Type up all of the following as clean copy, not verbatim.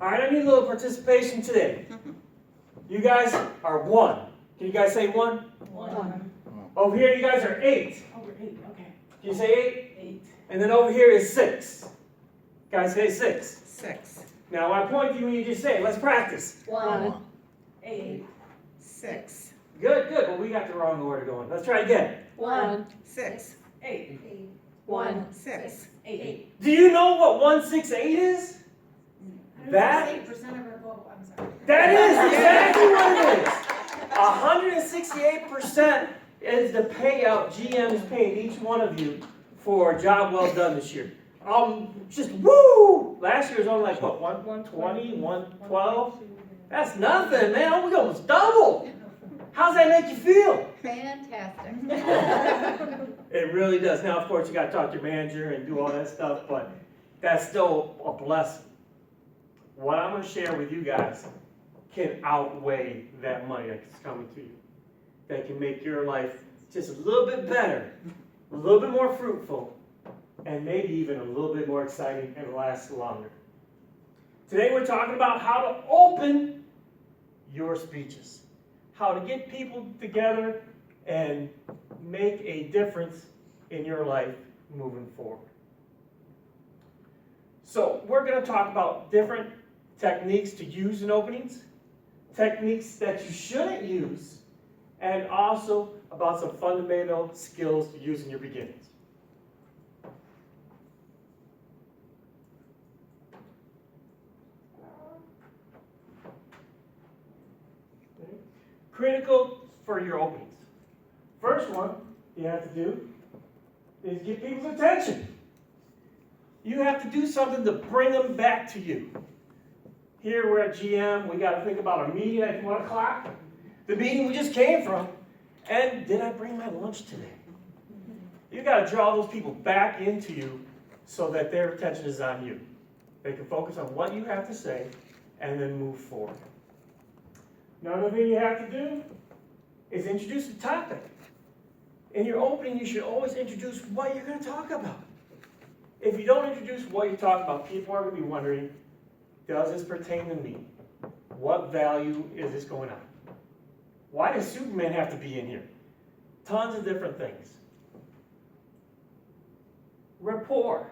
All right, I need a little participation today. You guys are 1. Can you guys say 1? 1. Over here, you guys are 8. Over 8, okay. Can you say 8? 8. And then over here is 6. Guys, say 6. 6. Now, I point to you when you just say it. Let's practice. 1. 8. 6. Good, good. Well, we got the wrong order going. Let's try again. 1. 6. 8. 8. 1. 6. 8. Do you know what 168 is? That? 8% of our global, I'm sorry. That is exactly what it is. 168% is the payout GM is paying each one of you for a job well done this year. Just woo! Last year was only like what, 120, 112? That's nothing, man. We almost doubled. How's that make you feel? Fantastic. It really does. Now, of course, you got to talk to your manager and do all that stuff, but that's still a blessing. What I'm going to share with you guys can outweigh that money that's coming to you. That can make your life just a little bit better, a little bit more fruitful, and maybe even a little bit more exciting and last longer. Today we're talking about how to open your speeches. How to get people together and make a difference in your life moving forward. So we're going to talk about different techniques to use in openings, techniques that you shouldn't use, and also about some fundamental skills to use in your beginnings. Okay. Critical for your openings. First one you have to do is get people's attention. You have to do something to bring them back to you. Here we're at GM, we got to think about a meeting at 1 o'clock, the meeting we just came from, and did I bring my lunch today? You got to draw those people back into you so that their attention is on you. They can focus on what you have to say and then move forward. Another thing you have to do is introduce the topic. In your opening, you should always introduce what you're going to talk about. If you don't introduce what you're talking about, people are going to be wondering, does this pertain to me? What value is this going on? Why does Superman have to be in here? Tons of different things. Rapport.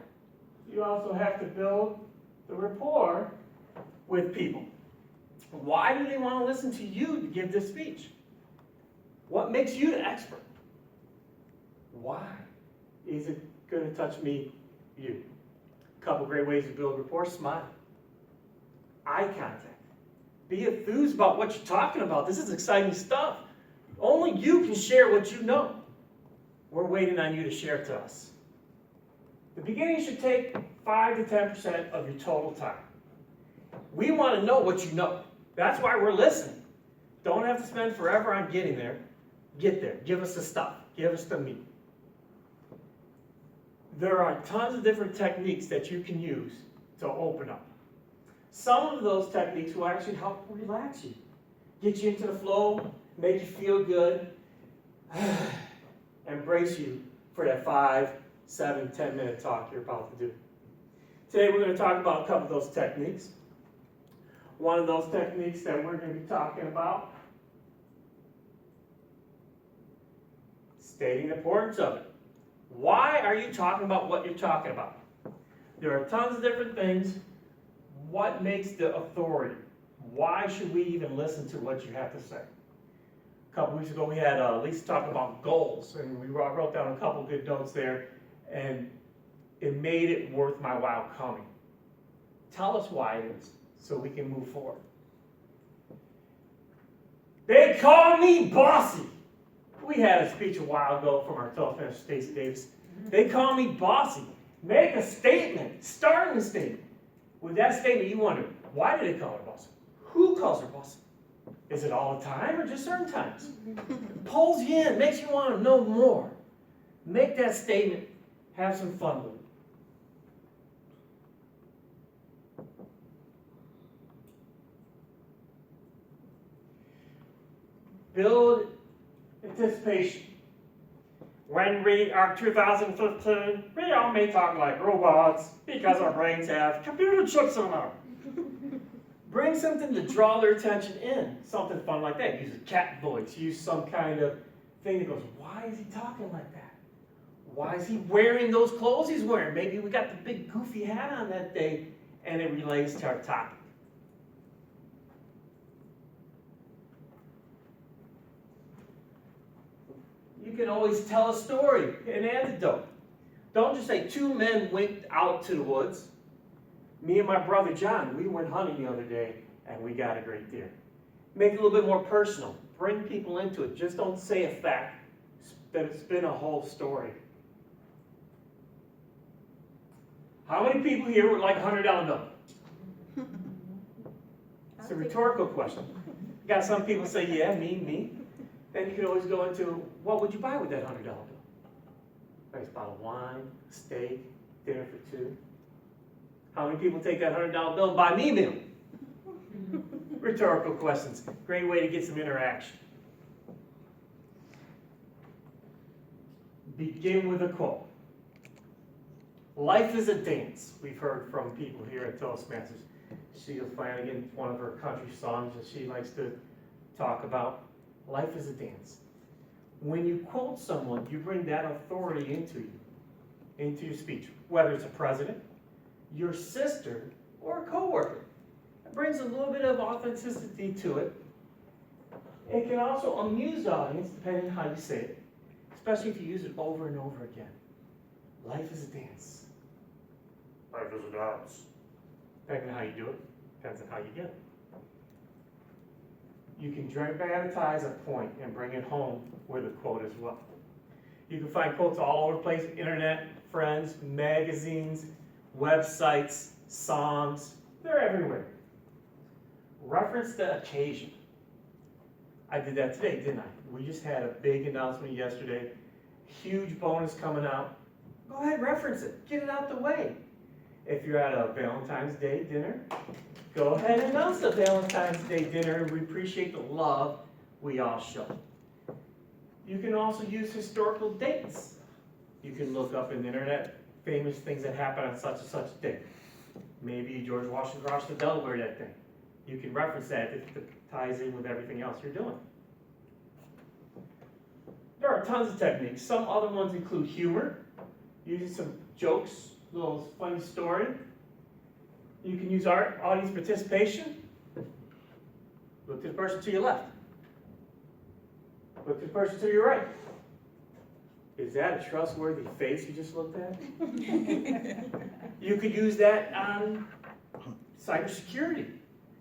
You also have to build the rapport with people. Why do they want to listen to you to give this speech? What makes you the expert? Why is it going to touch me, you? A couple great ways to build rapport. Smile. Eye contact. Be enthused about what you're talking about. This is exciting stuff. Only you can share what you know. We're waiting on you to share it to us. The beginning should take 5 to 10% of your total time. We want to know what you know. That's why we're listening. Don't have to spend forever on getting there. Get there. Give us the stuff. Give us the meat. There are tons of different techniques that you can use to open up. Some of those techniques will actually help relax you, get you into the flow, make you feel good, and brace you for that 5, 7, 10-minute talk you're about to do. Today we're going to talk about a couple of those techniques. One of those techniques that we're going to be talking about, stating the importance of it. Why are you talking about what you're talking about? There are tons of different things. What makes the authority? Why should we even listen to what you have to say? A couple weeks ago we had Lisa talk about goals, and we wrote down a couple good notes there, and it made it worth my while coming. Tell us why it is, so we can move forward. They call me bossy. We had a speech a while ago from our Toastmaster Stacey Davis. They call me bossy. Make a statement. Start a statement. With that statement, you wonder, why do they call her bossy? Who calls her bossy? Is it all the time or just certain times? Pulls you in, makes you want to know more. Make that statement. Have some fun with it. Build anticipation. When we are 2015, we all may talk like robots because our brains have computer chips in them. Bring something to draw their attention in, something fun like that. Use a cat voice, use some kind of thing that goes, why is he talking like that? Why is he wearing those clothes he's wearing? Maybe we got the big goofy hat on that day, and it relates to our topic. You can always tell a story, an anecdote. Don't just say 2 men went out to the woods. Me and my brother John, we went hunting the other day, and we got a great deer. Make it a little bit more personal. Bring people into it. Just don't say a fact. Spin a whole story. How many people here would like a $100 bill? It's a rhetorical question. You got some people say, yeah, me. Then you can always go into, what would you buy with that $100 bill? Nice bottle of wine, steak, dinner for 2. How many people take that $100 bill and buy me a meal? Rhetorical questions. Great way to get some interaction. Begin with a quote. Life is a dance. We've heard from people here at Toastmasters. Sheila Flanagan, one of her country songs that she likes to talk about. Life is a dance. When you quote someone, you bring that authority into your speech, whether it's a president, your sister, or a coworker. It brings a little bit of authenticity to it. It can also amuse the audience, depending on how you say it, especially if you use it over and over again. Life is a dance. Life is a dance. Depending on how you do it, depends on how you get it. You can dramatize a point and bring it home with a quote as well. You can find quotes all over the place, internet, friends, magazines, websites, songs, they're everywhere. Reference the occasion. I did that today, didn't I? We just had a big announcement yesterday, huge bonus coming out. Go ahead, reference it, get it out the way. If you're at a Valentine's Day dinner, go ahead and announce the Valentine's Day dinner, and we appreciate the love we all show. You can also use historical dates. You can look up in the internet famous things that happened on such and such a day. Maybe George Washington crossed the Delaware that day. You can reference that if it ties in with everything else you're doing. There are tons of techniques. Some other ones include humor, using some jokes, a little funny story. You can use audience participation. Look to the person to your left. Look to the person to your right. Is that a trustworthy face you just looked at? You could use that on cybersecurity.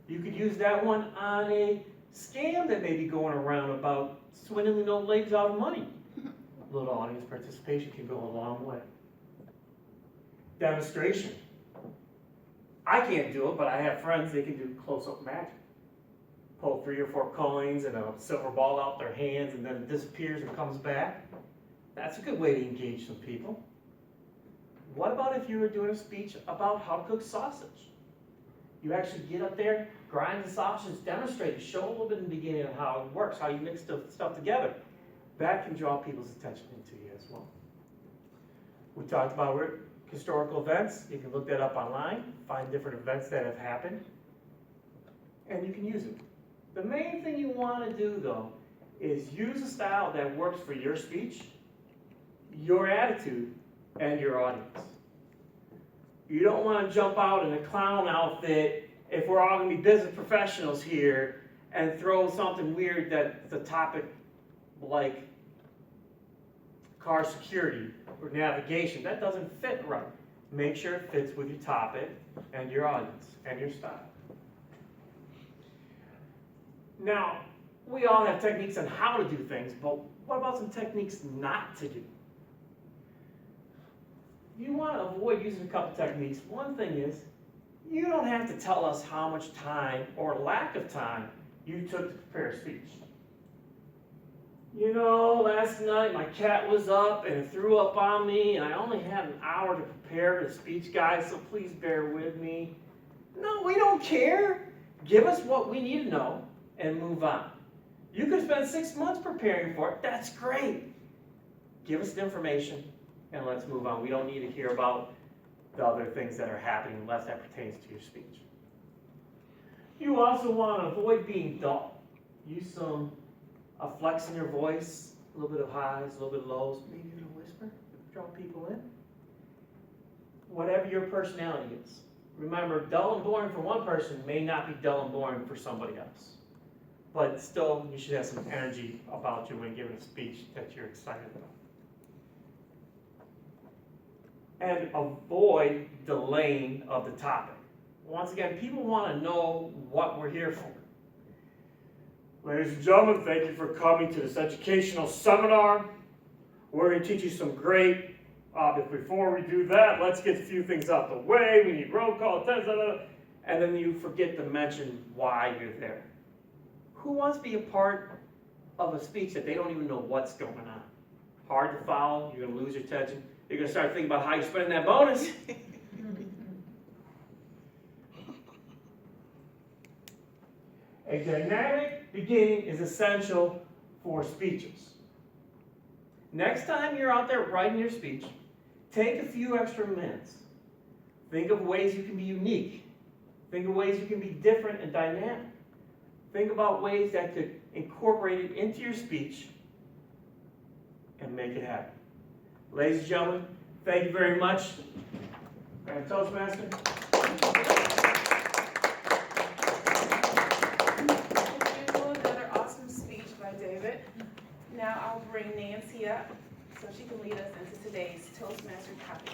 You could use that one on a scam that may be going around about swindling old ladies out of money. A little audience participation can go a long way. Demonstration. I can't do it, but I have friends that can do close-up magic. Pull 3 or 4 coins and a silver ball out their hands, and then it disappears and comes back. That's a good way to engage some people. What about if you were doing a speech about how to cook sausage? You actually get up there, grind the sausage, demonstrate it, show a little bit in the beginning of how it works, how you mix the stuff together. That can draw people's attention into you as well. We talked about historical events. You can look that up online, find different events that have happened, and you can use it. The main thing you want to do, though, is use a style that works for your speech, your attitude, and your audience. You don't want to jump out in a clown outfit if we're all going to be business professionals here and throw something weird that's a topic like car security or navigation. That doesn't fit right. Make sure it fits with your topic and your audience and your style. Now, we all have techniques on how to do things, but what about some techniques not to do? You want to avoid using a couple techniques. One thing is, you don't have to tell us how much time or lack of time you took to prepare a speech. You know, last night my cat was up and it threw up on me, and I only had an hour to prepare the speech, guys, so please bear with me. No, we don't care. Give us what we need to know and move on. You could spend 6 months preparing for it. That's great. Give us the information and let's move on. We don't need to hear about the other things that are happening unless that pertains to your speech. You also want to avoid being dull. Use a flex in your voice, a little bit of highs, a little bit of lows, maybe even a whisper, draw people in. Whatever your personality is. Remember, dull and boring for one person may not be dull and boring for somebody else. But still, you should have some energy about you when giving a speech that you're excited about. And avoid delaying of the topic. Once again, people want to know what we're here for. Ladies and gentlemen, thank you for coming to this educational seminar. We're going to teach you some great, but before we do that, let's get a few things out the way. We need roll call, and then you forget to mention why you're there. Who wants to be a part of a speech that they don't even know what's going on? Hard to follow, you're going to lose your attention. You're going to start thinking about how you're spending that bonus. A dynamic beginning is essential for speeches. Next time you're out there writing your speech, take a few extra minutes. Think of ways you can be unique. Think of ways you can be different and dynamic. Think about ways that could incorporate it into your speech and make it happen. Ladies and gentlemen, thank you very much. Toastmaster. Another awesome speech by David. Now I'll bring Nancy up so she can lead us into today's Toastmaster topic.